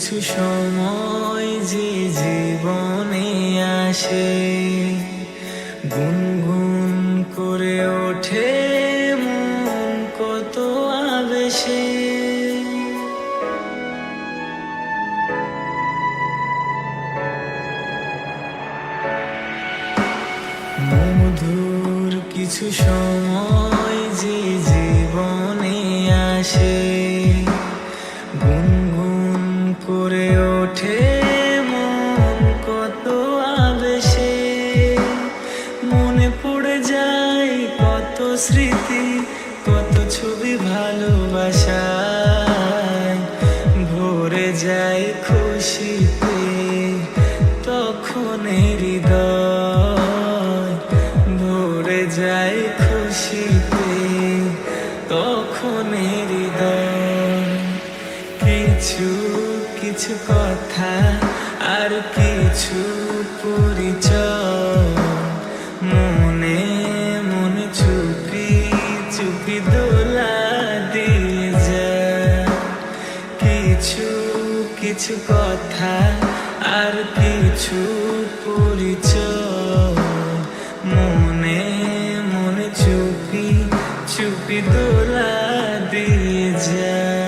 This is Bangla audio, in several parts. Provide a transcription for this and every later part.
কিছু সময় যে জীবনে আসে, গুনগুন করে ওঠে মন কত আবেশে। মধুর কিছু সময় যে জীবনে আসে, গুনগুন করে ওঠে মন কত আবেশে। মনে পড়ে যায় কত স্মৃতি, কত ছবি ভালোবাসায়, ভরে যায় খুশিতে তখন হৃদয়, ভরে যায় খুশিতে তখন হৃদয়। কিছু কিছু কথা আর কিছু পরিচয়, মনে মনে চুপি চুপি দোলা দিয়ে যায়। কিছু কিছু কথা আর কিছু পরিচয়, মনে মনে চুপি চুপি দোলা দিয়ে যায়।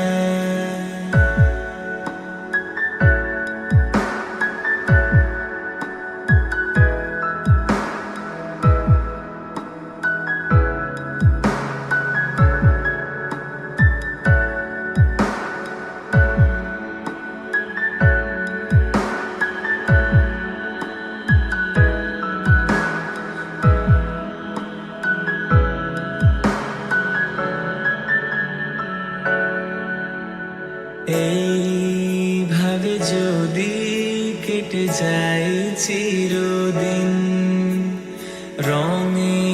এইভাবে যদি কেটে যায় চিরদিন, রঙে